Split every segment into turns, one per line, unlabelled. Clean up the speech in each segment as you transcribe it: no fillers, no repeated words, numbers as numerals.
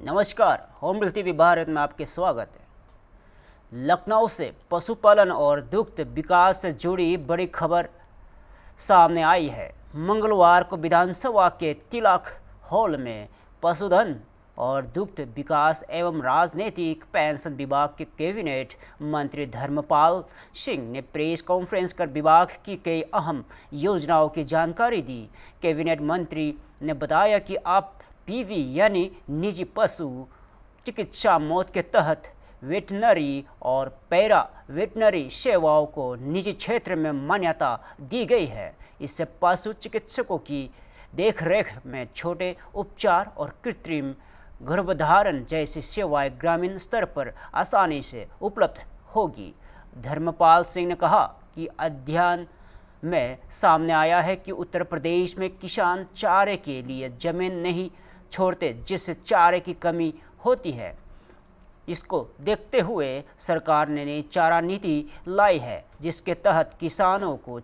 नमस्कार, home TV Bharat में आपके स्वागत है। लखनऊ से पशुपालन और दुग्ध विकास से जुड़ी बड़ी खबर सामने आई है। मंगलवार को विधानसभा के तिलक हॉल में पशुधन और दुग्ध विकास एवं राजनीतिक पेंशन विभाग के कैबिनेट मंत्री धर्मपाल सिंह ने प्रेस कॉन्फ्रेंस कर विभाग की कई अहम योजनाओं की जानकारी दी। कैबिनेट मंत्री ने बताया कि आप पीवी यानी निजी पशु चिकित्सा मौत के तहत वेटनरी और पैरा वेटनरी सेवाओं को निजी क्षेत्र में मान्यता दी गई है। इससे पशु चिकित्सकों की देखरेख में छोटे उपचार और कृत्रिम गर्भधारण जैसी सेवाएं ग्रामीण स्तर पर आसानी से उपलब्ध होगी। धर्मपाल सिंह ने कहा कि अध्ययन में सामने आया है कि उत्तर प्रदेश में किसान चारे के लिए जमीन नहीं छोड़ते, जिससे चारे की कमी होती है। इसको देखते हुए सरकार ने नई चारा नीति लाई है, जिसके तहत किसानों को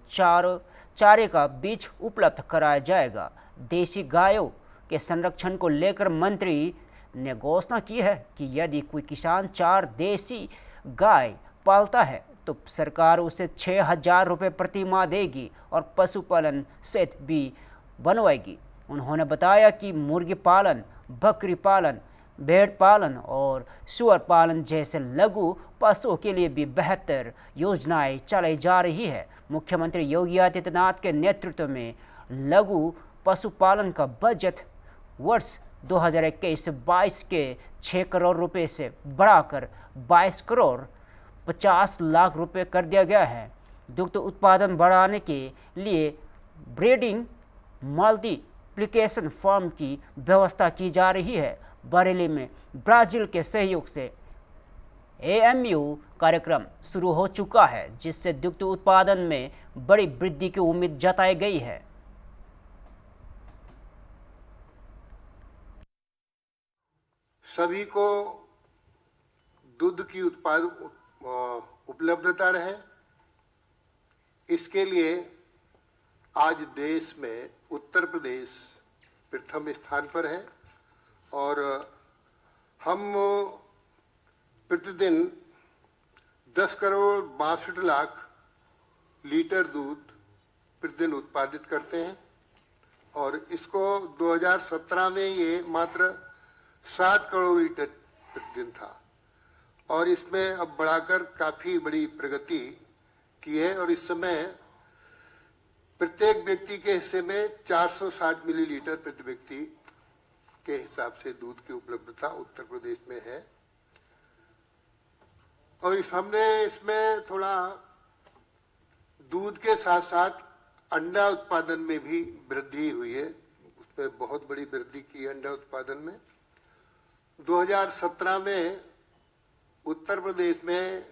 चारे का बीज उपलब्ध कराया जाएगा। देसी गायों के संरक्षण को लेकर मंत्री ने घोषणा की है कि यदि कोई किसान 4 देसी गाय पालता है तो सरकार उसे 6,000 रुपये प्रति माह देगी और पशुपालन सेट भी बनवाएगी। उन्होंने बताया कि मुर्गी पालन, बकरी पालन, भेड़ पालन और सुअर पालन जैसे लघु पशुओं के लिए भी बेहतर योजनाएं चलाई जा रही है। मुख्यमंत्री योगी आदित्यनाथ के नेतृत्व में लघु पशुपालन का बजट वर्ष 2021-22 के 6 करोड़ रुपए से बढ़ाकर 22 करोड़ 50 लाख रुपए कर दिया गया है। दुग्ध उत्पादन बढ़ाने के लिए ब्रीडिंग मल्टीप्लिकेशन फार्म की व्यवस्था की जा रही है। बरेली में ब्राजील के सहयोग से AMU कार्यक्रम शुरू हो चुका है, जिससे दुग्ध उत्पादन में बड़ी वृद्धि की उम्मीद जताई गई है।
सभी को दूध की उपलब्धता रहे, इसके लिए आज देश में उत्तर प्रदेश प्रथम स्थान पर है और हम प्रतिदिन 10 करोड़ 62 लाख लीटर दूध प्रतिदिन उत्पादित करते हैं और इसको 2017 में ये मात्र 7 करोड़ लीटर प्रतिदिन था और इसमें अब बढ़ाकर काफी बड़ी प्रगति की है और इस समय प्रत्येक व्यक्ति के हिस्से में 460 मिलीलीटर प्रति व्यक्ति के हिसाब से दूध की उपलब्धता उत्तर प्रदेश में है। और हमने इसमें थोड़ा दूध के साथ साथ अंडा उत्पादन में भी वृद्धि हुई है, उसमें बहुत बड़ी वृद्धि की है अंडा उत्पादन में। 2017 में उत्तर प्रदेश में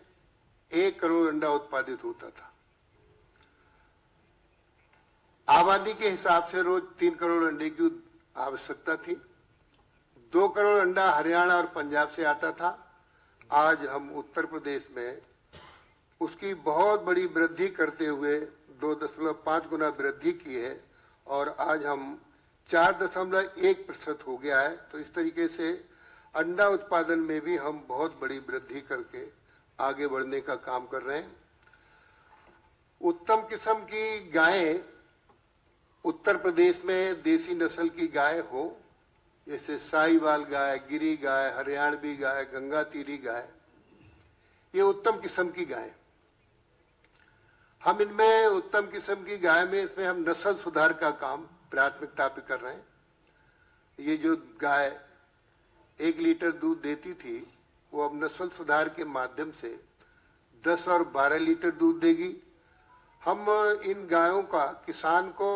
1 करोड़ अंडा उत्पादित होता था। आबादी के हिसाब से रोज 3 करोड़ अंडे की आवश्यकता थी। 2 करोड़ अंडा हरियाणा और पंजाब से आता था। आज हम उत्तर प्रदेश में उसकी बहुत बड़ी वृद्धि करते हुए 2.5 गुना वृद्धि की है और आज हम 4.1% हो गया है। तो इस तरीके से अंडा उत्पादन में भी हम बहुत बड़ी वृद्धि करके आगे बढ़ने का काम कर रहे हैं। उत्तम किस्म की गायें उत्तर प्रदेश में देसी नस्ल की गाय हो, जैसे साहिवाल गाय, गिरी गाय, हरियाणवी गाय, गंगा तीरी गाय, ये उत्तम किस्म की गाय। हम इनमें उत्तम किस्म की गाय में इसमें हम नस्ल सुधार का काम प्राथमिकता पे कर रहे हैं। ये जो गाय 1 लीटर दूध देती थी वो अब नस्ल सुधार के माध्यम से 10 और 12 लीटर दूध देगी। हम इन गायों का किसान को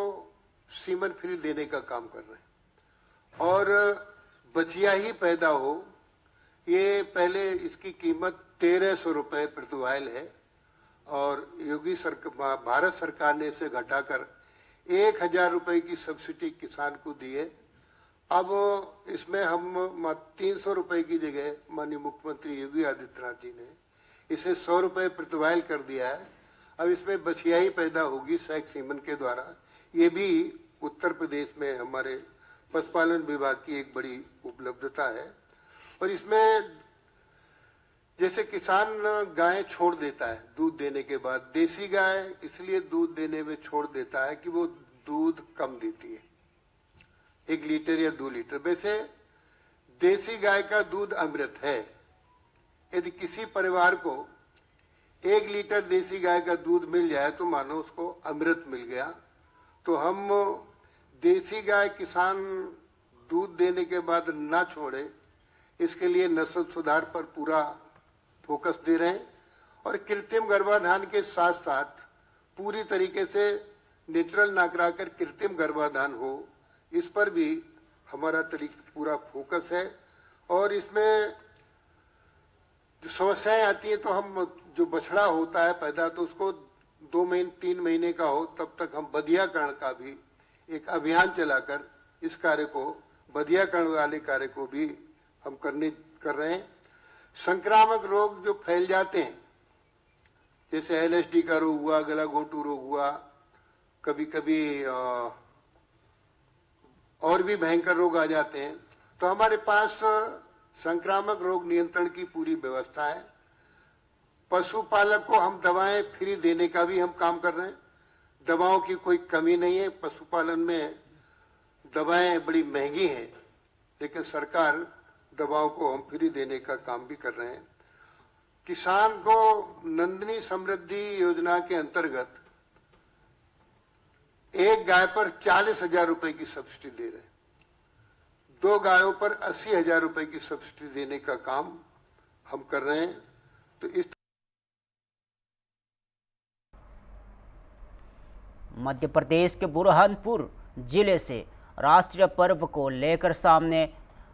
सीमन फ्री देने का काम कर रहे हैं और बछिया ही पैदा हो। ये पहले इसकी कीमत 1300 रुपए प्रति वायल है और योगी सरकार भारत सरकार ने इसे घटाकर 1000 रुपए की सब्सिडी किसान को दी है। अब इसमें हम 300 रुपए की जगह माननीय मुख्यमंत्री योगी आदित्यनाथ जी ने इसे 100 रुपए प्रति वायल कर दिया है। अब इसमें बछिया ही पैदा होगी सैक सीमन के द्वारा। ये भी उत्तर प्रदेश में हमारे पशुपालन विभाग की एक बड़ी उपलब्धता है। और इसमें जैसे किसान गाय छोड़ देता है दूध देने के बाद, देसी गाय इसलिए दूध देने में छोड़ देता है कि वो दूध कम देती है, 1 लीटर या 2 लीटर। वैसे देसी गाय का दूध अमृत है। यदि किसी परिवार को 1 लीटर देसी गाय का दूध मिल जाए तो मानो उसको अमृत मिल गया। तो हम देसी गाय किसान दूध देने के बाद ना छोड़े, इसके लिए नस्ल सुधार पर पूरा फोकस दे रहे हैं और कृत्रिम गर्भाधान के साथ साथ पूरी तरीके से नेचुरल ना कराकर कृत्रिम गर्भाधान हो, इस पर भी हमारा पूरा फोकस है। और इसमें जो समस्याएं आती हैं तो हम जो बछड़ा होता है पैदा, तो उसको 2 महीने 3 महीने का हो तब तक हम बधियाकरण का भी एक अभियान चलाकर इस कार्य को, बधियाकरण वाले कार्य को भी हम कर रहे हैं। संक्रामक रोग जो फैल जाते हैं, जैसे LSD का रोग हुआ, गलाघोटू रोग हुआ, कभी कभी और भी भयंकर रोग आ जाते हैं, तो हमारे पास संक्रामक रोग नियंत्रण की पूरी व्यवस्था है। पशुपालक को हम दवाएं फ्री देने का भी हम काम कर रहे हैं। दवाओं की कोई कमी नहीं है। पशुपालन में दवाएं बड़ी महंगी हैं, लेकिन सरकार दवाओं को हम फ्री देने का काम भी कर रहे हैं। किसान को नंदिनी समृद्धि योजना के अंतर्गत 1 गाय पर 40,000 रुपए की सब्सिडी दे रहे हैं। 2 गायों पर 80,000 रुपए की सब्सिडी देने का काम हम कर रहे हैं। तो इस
मध्य प्रदेश के बुरहानपुर जिले से राष्ट्रीय पर्व को लेकर सामने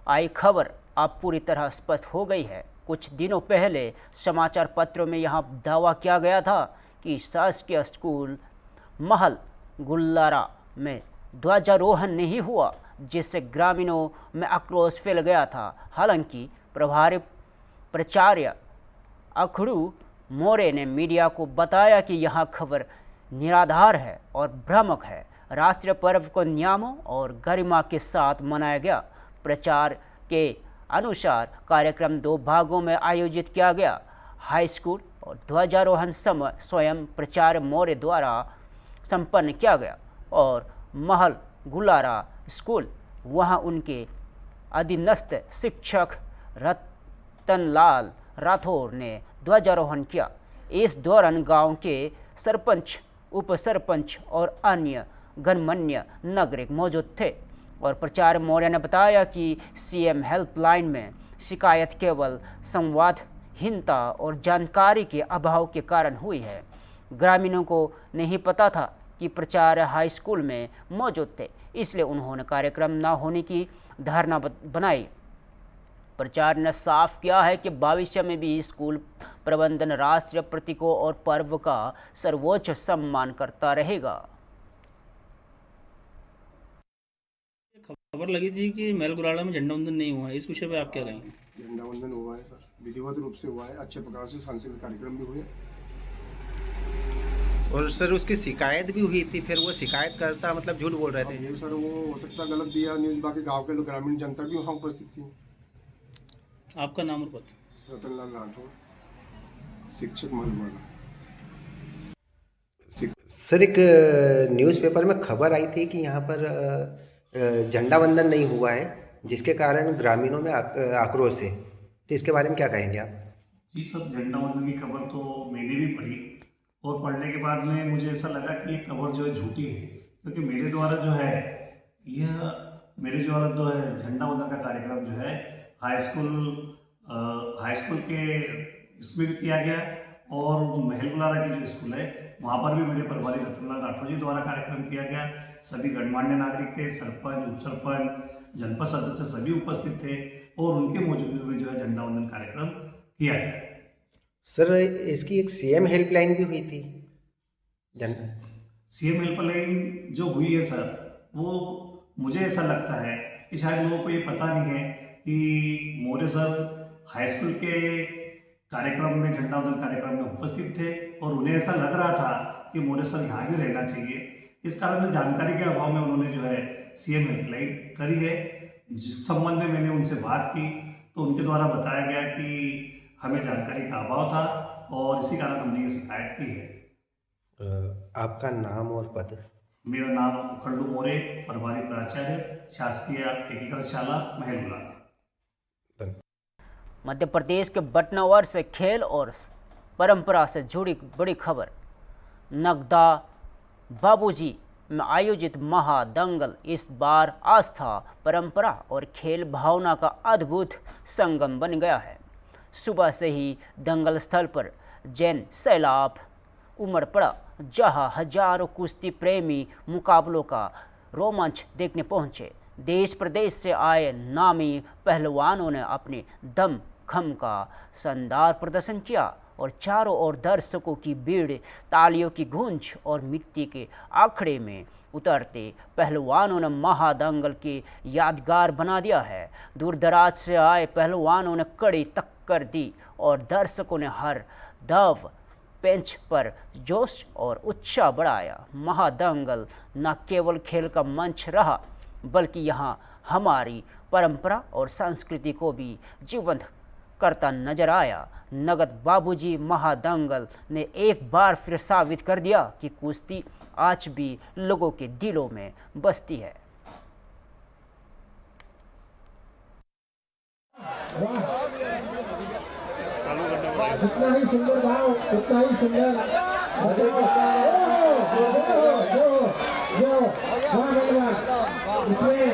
आई खबर अब पूरी तरह स्पष्ट हो गई है। कुछ दिनों पहले समाचार पत्रों में यहां दावा किया गया था कि शासकीय स्कूल महल गुल्लारा में ध्वजारोहण नहीं हुआ, जिससे ग्रामीणों में आक्रोश फैल गया था। हालांकि प्रभारी प्राचार्य अखड़ू मोरे ने मीडिया को बताया कि यह खबर निराधार है और भ्रामक है। राष्ट्रीय पर्व को नियमों और गरिमा के साथ मनाया गया। प्रचार के अनुसार कार्यक्रम 2 भागों में आयोजित किया गया। हाई स्कूल और ध्वजारोहण स्वयं प्राचार्य मौर्य द्वारा संपन्न किया गया और महल गुलारा स्कूल, वहां उनके अधीनस्थ शिक्षक रतनलाल राठौर ने ध्वजारोहण किया। इस दौरान गांव के सरपंच, उप सरपंच और अन्य गणमान्य नागरिक मौजूद थे और प्राचार्य मौर्य ने बताया कि CM हेल्पलाइन में शिकायत केवल संवादहीनता और जानकारी के अभाव के कारण हुई है। ग्रामीणों को नहीं पता था कि प्राचार्य हाई स्कूल में मौजूद थे, इसलिए उन्होंने कार्यक्रम न होने की धारणा बनाई। प्राचार्य ने साफ किया है कि भविष्य में भी स्कूल प्रबंधन राष्ट्रीय प्रतीकों और पर्व का सर्वोच्च सम्मान करता रहेगा।
खबर लगी थी कि महल गुलाड़ा में झंडा वंदन नहीं हुआ है, इस विषय पे आप क्या कहेंगे?
झंडा वंदन हुआ है सर, विधिवत रूप से हुआ है, अच्छे प्रकार से सांस्कृतिक कार्यक्रम भी हुए
और सर उसकी शिकायत भी हुई थी, फिर वो शिकायत करता मतलब झूठ बोल रहे थे।
ये सर वो हो सकता गलत दिया न्यूज, बाकी गांव के लोग, ग्रामीण जनता भी वहाँ उपस्थित थी।
आपका नाम और पद?
रतनलाल राठौर, शिक्षक महल।
सर एक न्यूज़पेपर में खबर आई थी कि यहाँ पर झंडा वंदन नहीं हुआ है, जिसके कारण ग्रामीणों में आक्रोश है, तो इसके बारे में क्या कहेंगे आप?
जी सर, झंडा वंदन की खबर तो मैंने भी पढ़ी और पढ़ने के बाद में मुझे ऐसा लगा कि ये खबर जो है झूठी है, क्योंकि मेरे द्वारा जो है झंडा वंदन का कार्यक्रम जो है हाई स्कूल के इसमें भी किया गया और महल गुलारा की जो स्कूल है वहाँ पर भी मेरे प्रभारी रतनलाल राठौर जी द्वारा कार्यक्रम किया गया। सभी गणमान्य नागरिक थे, सरपंच, उप सरपंच, जनपद सदस्य सभी उपस्थित थे और उनके मौजूदगी में जो है झंडा वंदन कार्यक्रम किया गया।
सर इसकी एक CM हेल्पलाइन भी हुई थी।
CM हेल्पलाइन जो हुई है सर, वो मुझे ऐसा लगता है कि शायद लोगों को ये पता नहीं है कि मौर्य सर हाई स्कूल के कार्यक्रम में, झंडा वंदन कार्यक्रम में उपस्थित थे और उन्हें ऐसा लग रहा था कि मौर्य सर यहाँ भी रहना चाहिए। इस कारण जानकारी के अभाव में उन्होंने जो है CM हेल्पलाइन करी है, जिस संबंध में मैंने उनसे बात की तो उनके द्वारा बताया गया कि हमें जानकारी का अभाव था और इसी कारण हमने ये शिकायत की है।
आपका नाम और पद?
मेरा नाम उखंडू मोरे, प्रभारी प्राचार्य, शासकीय एकीकृत शाला महलुलाना।
मध्य प्रदेश के बटनावर से खेल और परंपरा से जुड़ी बड़ी खबर। नगदा बाबूजी में आयोजित महादंगल इस बार आस्था, परंपरा और खेल भावना का अद्भुत संगम बन गया है। सुबह से ही दंगल स्थल पर जैन सैलाब उमड़ पड़ा, जहां हजारों कुश्ती प्रेमी मुकाबलों का रोमांच देखने पहुंचे। देश प्रदेश से आए नामी पहलवानों ने अपने दम खम का शानदार प्रदर्शन किया और चारों ओर दर्शकों की भीड़, तालियों की गूंज और मिट्टी के आखड़े में उतरते पहलवानों ने महादंगल के यादगार बना दिया है। दूर दराज से आए पहलवानों ने कड़ी टक्कर दी और दर्शकों ने हर दव पेंच पर जोश और उत्साह बढ़ाया। महादंगल न केवल खेल का मंच रहा, बल्कि यहाँ हमारी परंपरा और संस्कृति को भी जीवंत करता नजर आया। नगद बाबूजी महादंगल ने एक बार फिर साबित कर दिया कि कुश्ती आज भी लोगों के दिलों में बसती है।
जितना ही सुंदर भाव उतना ही सुंदर इसमें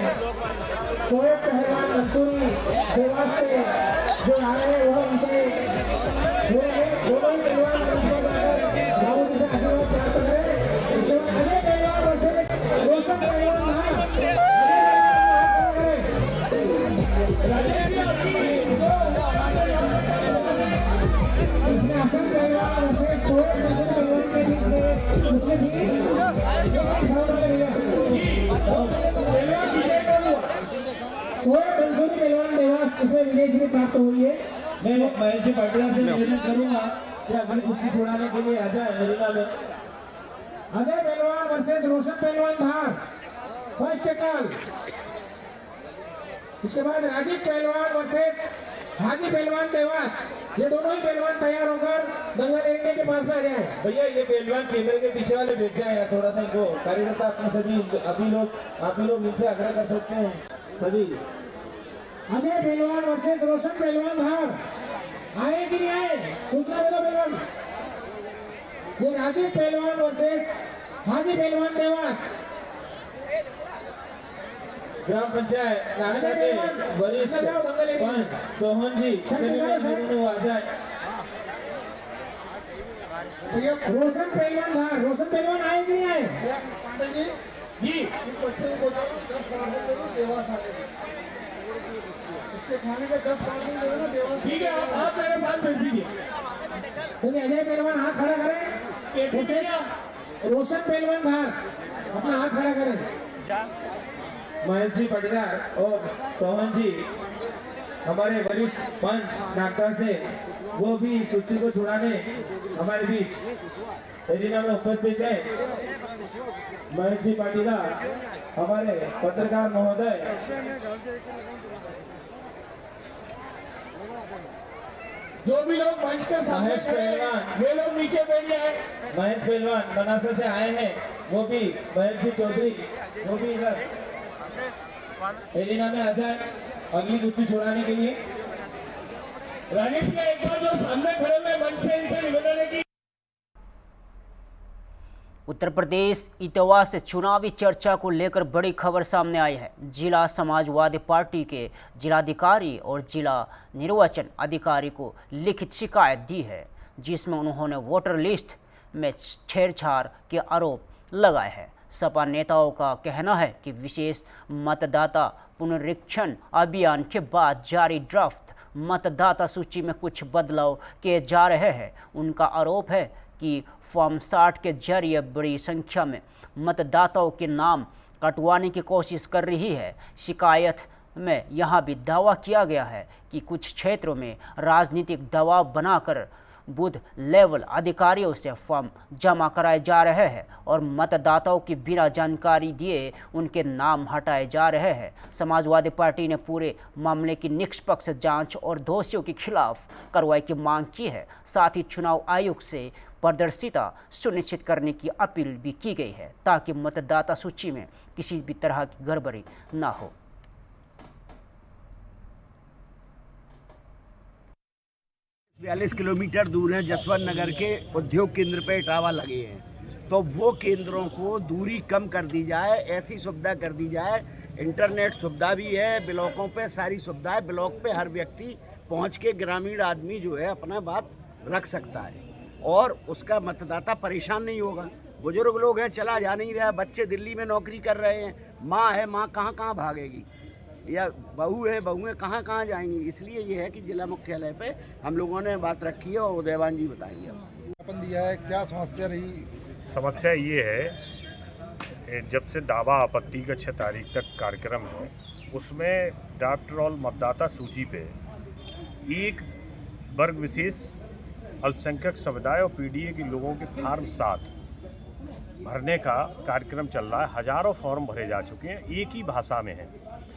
शोएब पहलवान मंसूरी देवास से जो आए हैं वह उनसे दोनों ही पहलवान बाबू जी से आशीर्वाद प्राप्त करें। इसके बाद अजय पहलवान और रोशन पहलवान इसमें विजय श्री प्राप्त हुई है। मैं महेश जी पाटिल से निवेदन करूंगा कि अगली कुश्ती छुड़ाने के लिए आ जाए अरेना में। अजय पहलवान वर्सेस रोशन पहलवान धार फर्स्ट कॉल। इसके बाद राजीव पहलवान वर्सेस हाजी पहलवान देवास। ये दोनों ही पहलवान तैयार होकर दंगल एरिया के पास में आ जाए। भैया ये पहलवान कैमरे के पीछे वाले बैठ जाए थोड़ा सा, इनको कार्यकर्ता अपने सभी आप ही लोग इनसे आग्रह कर सकते हैं सभी। अजय पहलवान वर्सेस रोशन पहलवान धार आए कि नहीं आए, सूचना दे दो पहलवान। ये राजीव पहलवान वर्सेस हाजी पहलवान देवास। ग्राम पंचायत वरिष्ठ सोहन जी आ जाए। रोशन पहलवान धार, रोशन पहलवान आए कि नहीं आए जी? खाने के 10 ठीक है, आप मेरे पास भेज दीजिए। चलिए अजय पहलवान हाथ खड़ा करें। रोशन पहलवान धार अपना हाथ खड़ा करें। महेश जी पटदार और सोहन जी हमारे वरिष्ठ पंच नागदा से, वो भी कुश्ती को छुड़ाने हमारे बीच एरिना में उपस्थित है। महेश जी पाटीदार, हमारे पत्रकार महोदय, जो भी लोग मंच के सामने खड़े हैं वे लोग नीचे बैठ जाए। महेश पहलवान बनासा से आए हैं, वो भी महेश जी चौधरी, वो भी इधर एरिना में आ जाए अगली कुश्ती छुड़ाने के लिए। राजेश का एक बार जो सामने खड़े हुए मंच से इनसे निवेदन है कि
उत्तर प्रदेश इतवा से चुनावी चर्चा को लेकर बड़ी खबर सामने आई है। जिला समाजवादी पार्टी के जिलाधिकारी और जिला निर्वाचन अधिकारी को लिखित शिकायत दी है, जिसमें उन्होंने वोटर लिस्ट में छेड़छाड़ के आरोप लगाए हैं। सपा नेताओं का कहना है कि विशेष मतदाता पुनरीक्षण अभियान के बाद जारी ड्राफ्ट मतदाता सूची में कुछ बदलाव किए जा रहे हैं। उनका आरोप है कि फॉर्म 60 के जरिए बड़ी संख्या में मतदाताओं के नाम कटवाने की कोशिश कर रही है। शिकायत में यहां भी दावा किया गया है कि कुछ क्षेत्रों में राजनीतिक दबाव बनाकर बूथ लेवल अधिकारियों से फॉर्म जमा कराए जा रहे हैं और मतदाताओं की बिना जानकारी दिए उनके नाम हटाए जा रहे हैं। समाजवादी पार्टी ने पूरे मामले की निष्पक्ष जांच और दोषियों के खिलाफ कार्रवाई की मांग की है। साथ ही चुनाव आयोग से पारदर्शिता सुनिश्चित करने की अपील भी की गई है ताकि मतदाता सूची में किसी भी तरह की गड़बड़ी न हो।
42 किलोमीटर दूर है जसवंत नगर के उद्योग केंद्र पे इटावा लगे हैं, तो वो केंद्रों को दूरी कम कर दी जाए, ऐसी सुविधा कर दी जाए। इंटरनेट सुविधा भी है ब्लॉकों पे, सारी सुविधाएं ब्लॉक पे हर व्यक्ति पहुंच के ग्रामीण आदमी जो है अपना बात रख सकता है और उसका मतदाता परेशान नहीं होगा। बुजुर्ग लोग हैं, चला जा नहीं रहा, बच्चे दिल्ली में नौकरी कर रहे हैं, माँ है, माँ कहाँ कहाँ भागेगी, या बहू है, बहुएं कहाँ कहाँ जाएंगी। इसलिए ये है कि जिला मुख्यालय पे हम लोगों ने बात रखी है और उदयवान जी बताएंगे।
अपन दिया है, क्या समस्या रही?
समस्या ये है, जब से दावा आपत्ति का 6 तारीख तक कार्यक्रम है, उसमें ड्राफ्ट रोल मतदाता सूची पे एक वर्ग विशेष अल्पसंख्यक समुदाय और पीडीए के लोगों के फार्म 7 भरने का कार्यक्रम चल रहा है। हजारों फॉर्म भरे जा चुके हैं, एक ही भाषा में है,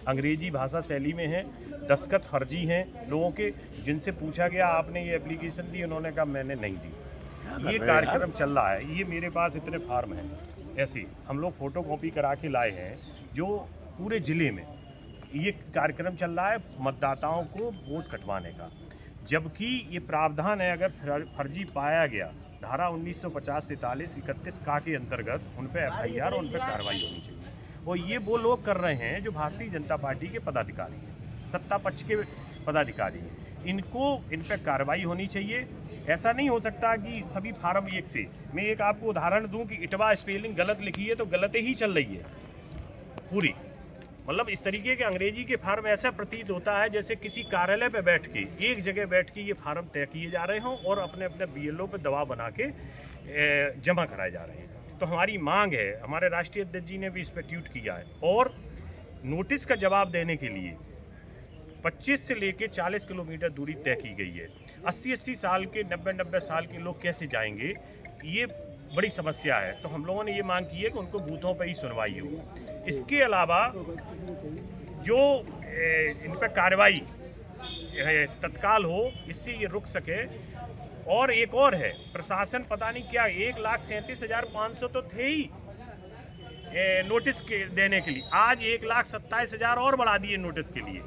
अंग्रेजी भाषा शैली में है, दस्तखत फर्जी हैं लोगों के। जिनसे पूछा गया आपने ये एप्लीकेशन दी, उन्होंने कहा मैंने नहीं दी। ये कार्यक्रम चल रहा है। ये मेरे पास इतने फार्म हैं, ऐसे हम लोग फोटो कॉपी करा के लाए हैं, जो पूरे ज़िले में ये कार्यक्रम चल रहा है मतदाताओं को वोट कटवाने का। जबकि ये प्रावधान है, अगर फर्जी पाया गया, धारा 1950, 43, 31 का के अंतर्गत उन पर FIR और उन पर कार्रवाई होनी चाहिए। और ये वो लोग कर रहे हैं जो भारतीय जनता पार्टी के पदाधिकारी हैं, सत्ता पक्ष के पदाधिकारी हैं। इन पर कार्रवाई होनी चाहिए। ऐसा नहीं हो सकता कि सभी फार्म एक से। मैं एक आपको उदाहरण दूं कि इटवा स्पेलिंग गलत लिखी है तो गलत ही चल रही है पूरी। मतलब इस तरीके के अंग्रेजी के फार्म ऐसा प्रतीत होता है जैसे किसी कार्यालय पे बैठ के, एक जगह बैठ के ये फार्म तय किए जा रहे हों और अपने अपने BLO पे दबाव बना के जमा कराए जा रहे हैं। तो हमारी मांग है, हमारे राष्ट्रीय अध्यक्ष जी ने भी इस पर ट्वीट किया है, और नोटिस का जवाब देने के लिए 25 से लेके 40 किलोमीटर दूरी तय की गई है। 80-80 साल के, 90-90 साल के लोग कैसे जाएंगे, ये बड़ी समस्या है। तो हम लोगों ने ये मांग की है कि उनको बूथों पर ही सुनवाई हो। इसके अलावा जो इन पर कार्रवाई तत्काल हो, इससे ये रुक सके। और एक और है, प्रशासन पता नहीं क्या 1,37,500 तो थे ही नोटिस के देने के लिए, आज 1,27,000 और बढ़ा दिए नोटिस के लिए।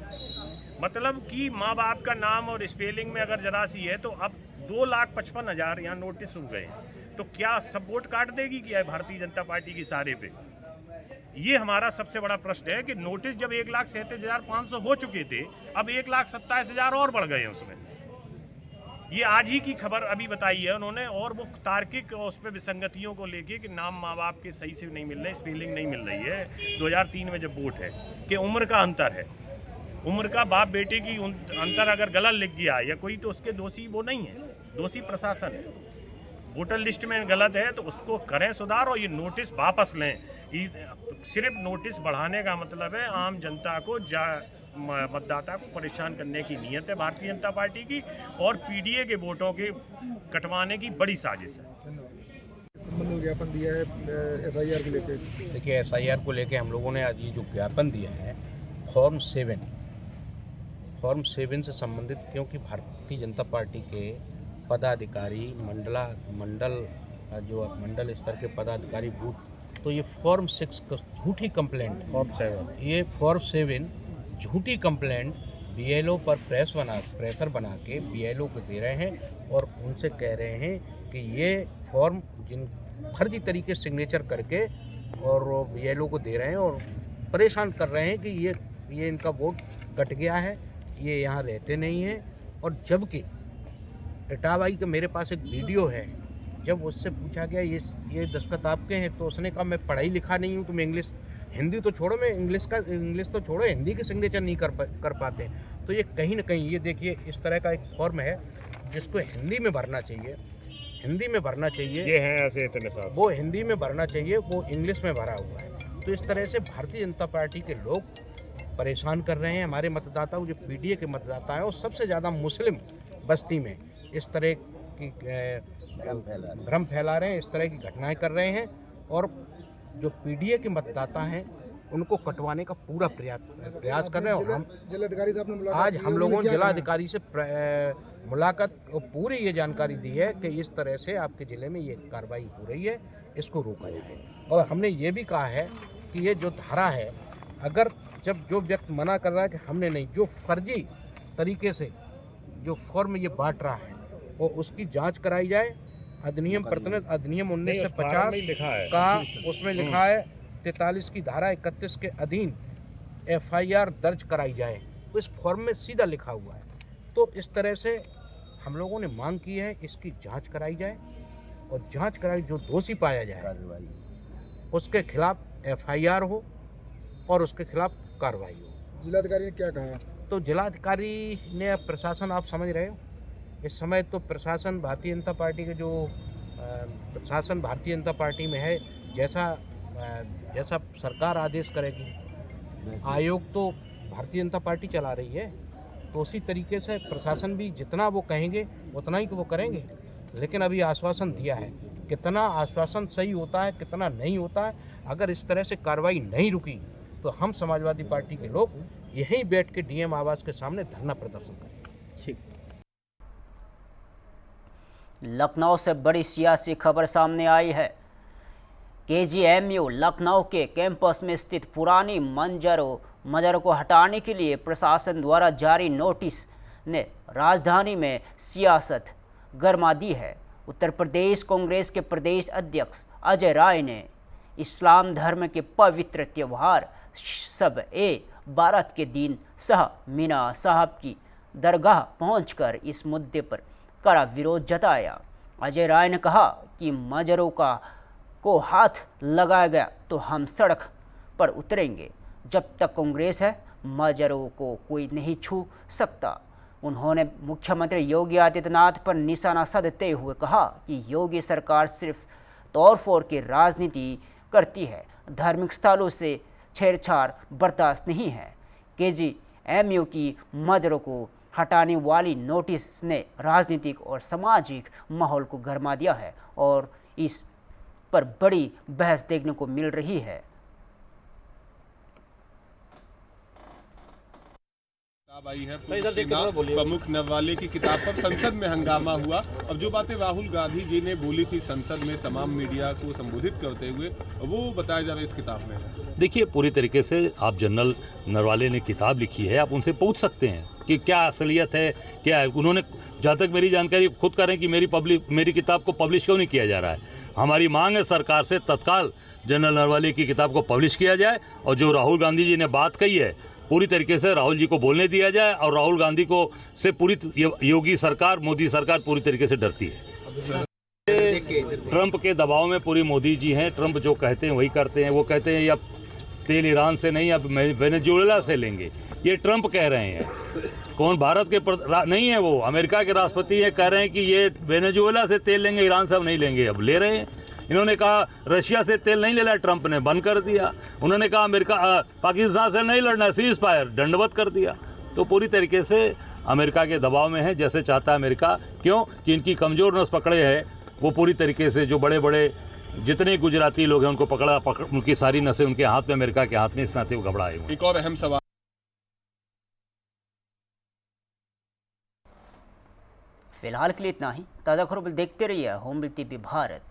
मतलब कि माँ बाप का नाम और स्पेलिंग में अगर जरा सी है तो अब 2,55,000 यहाँ नोटिस हो गए। तो क्या सब वोट काट देगी क्या भारतीय जनता पार्टी की सारे पे? ये हमारा सबसे बड़ा प्रश्न है कि नोटिस जब 1,37,500 हो चुके थे, अब 1,27,000 और बढ़ गए उसमें। ये आज ही की खबर अभी बताई है उन्होंने, और वो तार्किक उस पर विसंगतियों को लेके कि नाम माँ बाप के सही से नहीं मिल रहे, स्पेलिंग नहीं मिल रही है। 2003 में जब वोट है कि उम्र का अंतर है, उम्र का बाप बेटे की अंतर अगर गलत लिख गया या कोई, तो उसके दोषी वो नहीं है, दोषी प्रशासन है। वोटर लिस्ट में गलत है तो उसको करें सुधार और ये नोटिस वापस लें। सिर्फ नोटिस बढ़ाने का मतलब है आम जनता को, मतदाता को परेशान करने की नीयत है भारतीय जनता पार्टी की, और पीडीए के वोटों के कटवाने की बड़ी साजिश है।
संबंध में ज्ञापन दिया है SIR को लेकर।
देखिए, SIR को लेकर हम लोगों ने आज ये जो ज्ञापन दिया है फॉर्म 7 से संबंधित, क्योंकि भारतीय जनता पार्टी के पदाधिकारी मंडल स्तर के पदाधिकारी बूथ, तो ये फॉर्म 6 झूठी कंप्लेंट, ये फॉर्म 7 झूठी कंप्लेंट BLO पर प्रेशर बना के BLO को दे रहे हैं और उनसे कह रहे हैं कि ये फॉर्म जिन फर्जी तरीके से सिग्नेचर करके और BLO को दे रहे हैं और परेशान कर रहे हैं कि ये इनका वोट कट गया है, ये यहाँ रहते नहीं हैं। और जबकि इटावाई का मेरे पास एक वीडियो है, जब उससे पूछा गया ये दस्तखत आपके हैं, तो उसने कहा मैं पढ़ाई लिखा नहीं हूँ, तुम हिंदी तो छोड़ो, मैं इंग्लिश तो छोड़ो, हिंदी के सिग्नेचर नहीं कर पाते। तो ये कहीं ना कहीं, ये देखिए इस तरह का एक फॉर्म है जिसको हिंदी में भरना चाहिए, ये है ऐसे इतने सारे, वो हिंदी में भरना चाहिए, वो इंग्लिश में भरा हुआ है। तो इस तरह से भारतीय जनता पार्टी के लोग परेशान कर रहे हैं हमारे मतदाताओं, जो पीडीए के मतदाता हैं, और सबसे ज़्यादा मुस्लिम बस्ती में इस तरह की भ्रम फैला रहे हैं, इस तरह की घटनाएं कर रहे हैं और जो पीडीए के मतदाता हैं उनको कटवाने का पूरा प्रयास कर रहे हैं। और हम
जिलाधिकारी साहब ने मुलाकात
आज
की,
हम
उन्होंने
लोगों ने
क्या कहा?
जिलाधिकारी से मुलाकात और पूरी ये जानकारी दी है कि इस तरह से आपके ज़िले में ये कार्रवाई हो रही है, इसको रोका जाए। और हमने ये भी कहा है कि ये जो धारा है, अगर जब जो व्यक्ति मना कर रहा है कि हमने नहीं, जो फर्जी तरीके से जो फॉर्म ये बांट रहा है और उसकी जांच कराई जाए। अधिनियम प्रतिनिधि अधिनियम 1950 का उसमें लिखा है 43 की धारा 31 के अधीन FIR दर्ज कराई जाए, इस फॉर्म में सीधा लिखा हुआ है। तो इस तरह से हम लोगों ने मांग की है, इसकी जांच कराई जाए और जांच कराई, जो दोषी पाया जाए उसके खिलाफ FIR हो और उसके खिलाफ कार्रवाई हो।
जिलाधिकारी ने क्या कहा?
तो जिलाधिकारी ने, प्रशासन आप समझ रहे हो, इस समय तो प्रशासन भारतीय जनता पार्टी के जो प्रशासन भारतीय जनता पार्टी में है, जैसा सरकार आदेश करेगी। आयोग तो भारतीय जनता पार्टी चला रही है, तो उसी तरीके से प्रशासन भी जितना वो कहेंगे उतना ही तो वो करेंगे। लेकिन अभी आश्वासन दिया है, कितना आश्वासन सही होता है कितना नहीं होता है, अगर इस तरह से कार्रवाई नहीं रुकी तो हम समाजवादी पार्टी के लोग यहीं बैठ के DM आवास के सामने धरना प्रदर्शन करेंगे।
ठीक।
लखनऊ से बड़ी सियासी खबर सामने आई है। KGMU लखनऊ के कैंपस में स्थित पुरानी मजरों को हटाने के लिए प्रशासन द्वारा जारी नोटिस ने राजधानी में सियासत गरमा दी है। उत्तर प्रदेश कांग्रेस के प्रदेश अध्यक्ष अजय राय ने इस्लाम धर्म के पवित्र त्यौहार शब-ए-बारात के दिन शाह मीना साहब की दरगाह पहुंचकर इस मुद्दे पर कड़ा विरोध जताया। अजय राय ने कहा कि मजरों को हाथ लगाया गया तो हम सड़क पर उतरेंगे। जब तक कांग्रेस है मजरों को कोई नहीं छू सकता। उन्होंने मुख्यमंत्री योगी आदित्यनाथ पर निशाना साधते हुए कहा कि योगी सरकार सिर्फ तोड़फोड़ की राजनीति करती है, धार्मिक स्थलों से छेड़छाड़ बर्दाश्त नहीं है। KGMU की मजरों को हटाने वाली नोटिस ने राजनीतिक और सामाजिक माहौल को गरमा दिया है और इस पर बड़ी बहस देखने को मिल रही है।
आई है प्रमुख नवाले की किताब पर संसद में हंगामा हुआ। अब जो बातें राहुल गांधी जी ने बोली थी संसद में तमाम मीडिया को संबोधित करते हुए, वो बताया जा रहा है इस किताब में। देखिए, पूरी तरीके से आप जनरल नरवाले ने किताब लिखी है, आप उनसे पूछ सकते हैं कि क्या असलियत है, क्या है। उन्होंने, जहाँ तक मेरी जानकारी, खुद कह रहे हैं कि मेरी किताब को पब्लिश क्यों नहीं किया जा रहा है। हमारी मांग है सरकार से तत्काल जनरल नरवाले की किताब को पब्लिश किया जाए और जो राहुल गांधी जी ने बात कही है पूरी तरीके से राहुल जी को बोलने दिया जाए। और राहुल गांधी को से पूरी योगी सरकार, मोदी सरकार पूरी तरीके से डरती है। ट्रंप के दबाव में पूरी मोदी जी हैं। ट्रंप जो कहते हैं वही करते हैं। वो कहते हैं अब तेल ईरान से नहीं, अब वेनेजुएला से लेंगे, ये ट्रंप कह रहे हैं। कौन? भारत के नहीं है, वो अमेरिका के राष्ट्रपति हैं, कह रहे हैं कि ये वेनेजुएला से तेल लेंगे, ईरान से अब नहीं लेंगे। अब ले रहे हैं। इन्होंने कहा रशिया से तेल नहीं लेना, ट्रंप ने बंद कर दिया। उन्होंने कहा पाकिस्तान से नहीं लड़ना, सीज फायर, दंडवत कर दिया। तो पूरी तरीके से अमेरिका के दबाव में है, जैसे चाहता है अमेरिका। क्यों? कि इनकी कमज़ोर नस पकड़े है वो पूरी तरीके से, जो बड़े बड़े जितने गुजराती लोग हैं उनको उनकी सारी नसें उनके हाथ में, अमेरिका के हाथ में, इस नाते वो घबराए। एक और अहम सवाल,
फिलहाल के लिए इतना ही। ताज़ा खबर देखते रहिए होमबिल TV भारत।